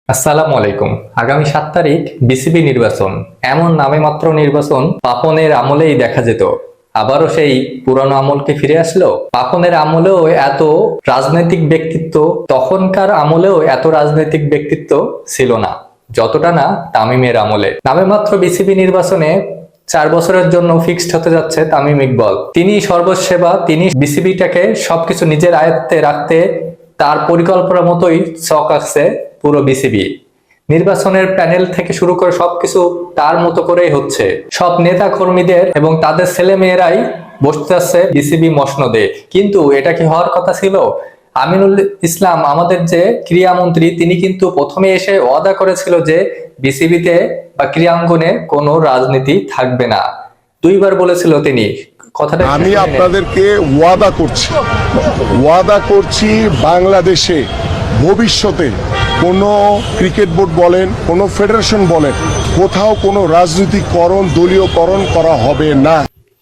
আসসালামু আলাইকুম। আগামী ৭ তারিখ বিসিবি নির্বাচন। এমন নামে মাত্র নির্বাচন পাপনের আমলেই দেখা যেত। আবারও সেই পুরনো আমলকে ফিরে আসলো। পাপনের আমলেও এত রাজনৈতিক ব্যক্তিত্ব, তখনকার আমলেও এত রাজনৈতিক ব্যক্তিত্ব ছিল না যতটা না তামিমের আমলে। নামে মাত্র বিসিবি নির্বাচনে 4 বছরের জন্য ফিক্সড হতে যাচ্ছে তামিম ইকবাল। তিনি সর্বসেবা, তিনি বিসিবিটাকে সবকিছু নিজের আয়ত্তে রাখতে তার পরিকল্পনা মতোই ছক আঁকছে পুরো বিসিবি। নির্বাচনের প্যানেল থেকে শুরু করে সবকিছু তার মতো করেই হচ্ছে। সব নেতা কর্মীদের এবং তাদের ছেলে মেয়েরাই বসতে যাচ্ছে বিসিবি মসনদে। কিন্তু এটা কি হওয়ার কথা ছিল? আমিনুল ইসলাম, আমাদের যে ক্রীড়ামন্ত্রী, তিনি কিন্তু প্রথমে এসে ওয়াদা করেছিল যে বিসিবিতে বা ক্রীড়াঙ্গনে কোনো রাজনীতি থাকবে না। 2 বার বলেছিল তিনি। কথাটা আমি আপনাদেরকে ওয়াদা করছি বাংলাদেশে ভবিষ্যতে কোনো ক্রিকেট বোর্ড বলেন, কোনো ফেডারেশন বলেন, কোথাও কোনো রাজনীতিকরণ, দলীয়করণ করা হবে না।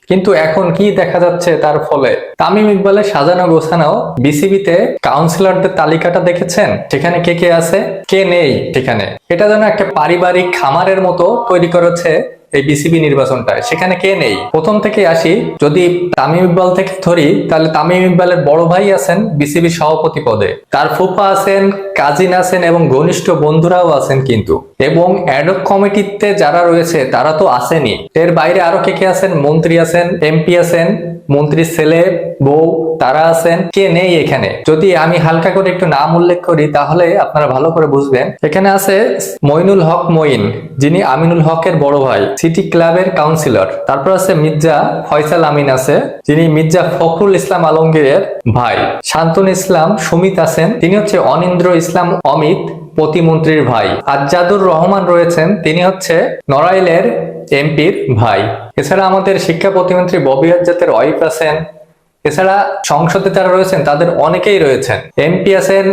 কিন্তু এখন কি দেখা যাচ্ছে তার ফলে? তামিম ইকবালের সাজানো গোছানো বিসিবিতে কাউন্সিলরদের তালিকাটা দেখেছেন? সেখানে কে কে আছে, কে নেই সেখানে? এটা যেন একটা পারিবারিক খামারের মতো তৈরি করেছে এই বিসিবি নির্বাচনটায়। সেখানে কে নেই? প্রথম থেকে আসি, যদি তামিম ইকবাল থেকে ধরি, তাহলে তামিম ইকবালের বড় ভাই আছেন বিসিবি সভাপতি পদে, তার ফুফা আছেন, কাজিন আছেন এবং ঘনিষ্ঠ বন্ধুরাও আছেন কিন্তু। এবং অ্যাডহক কমিটিতে যারা রয়েছে তারা তো আসেনি। এর বাইরে আরো কে কে আছেন? মন্ত্রী আছেন, এমপি আছেন, মন্ত্রীর ছেলে বউ তারা আছেন। কে নেই এখানে? যদি আমি হালকা করে একটু নাম উল্লেখ করি তাহলে আপনারা ভালো করে বুঝবেন। এখানে আছে মইনুল হক মঈন, যিনি আমিনুল হকের বড় ভাই, সিটি ক্লাবের কাউন্সিলর। তারপর আছে মির্জা ফয়সাল আমিন আছে, যিনি মির্জা ফখরুল ইসলাম আলমগীরের ভাই। শান্তনু ইসলাম সুমিত আছেন, তিনি হচ্ছে অনিন্দ্র ইসলাম অমিত প্রতিমন্ত্রীর ভাই। আজাদুর রহমান রয়েছেন, তিনি হচ্ছে নড়াইলের এমপির ভাই। এছাড়া আমাদের শিক্ষা প্রতিমন্ত্রী ববি আজাদের ওয়াইফ আছেন। এছাড়া সংসদে যারা রয়েছেন তাদের অনেকেই রয়েছেন। এমপি আছেন,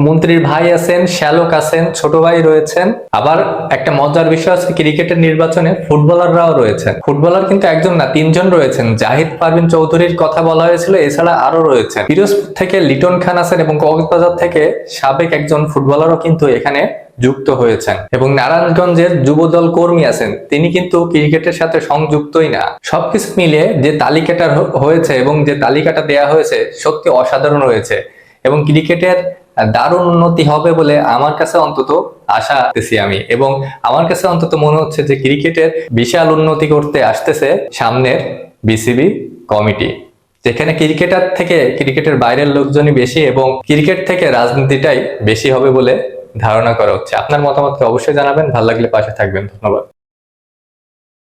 মন্ত্রীর ভাই আছেন, শ্যালক আছেন, ছোট ভাই রয়েছেন। আবার একটা মজার বিষয় আছে, ক্রিকেটের নির্বাচনে ফুটবলাররাও রয়েছেন। ফুটবলার কিন্তু একজন না, 3 জন রয়েছেন। জাহিদ পারভিন চৌধুরীর কথা বলা হয়েছিল, এছাড়া আরো রয়েছেন। পিরোজপুর থেকে লিটন খান আছেন এবং কক্সবাজার থেকে সাবেক একজন ফুটবলারও কিন্তু এখানে যুক্ত হয়েছেন। এবং নারায়ণগঞ্জের যুবদল কর্মী আছেন, তিনি কিন্তু ক্রিকেটের সাথে সংযুক্তই না। সবকিছু মিলে যে তালিকাটা হয়েছে এবং যে তালিকাটা দেয়া হয়েছে সত্যি অসাধারণ হয়েছে এবং ক্রিকেটের দারুণ উন্নতি হবে বলে আমার কাছে অন্তত আশা করতেছি আমি। এবং আমার কাছে অন্তত মনে হচ্ছে যে ক্রিকেটের বিশাল উন্নতি করতে আসতেছে সামনের বিসিবি কমিটি, যেখানে ক্রিকেটার থেকে ক্রিকেটের বাইরের লোকজনই বেশি এবং ক্রিকেট থেকে রাজনীতিটাই বেশি হবে বলে ধারণা করা হচ্ছে। আপনার মতামতকে অবশ্যই জানাবেন। ভালো লাগলে পাশে থাকবেন। ধন্যবাদ।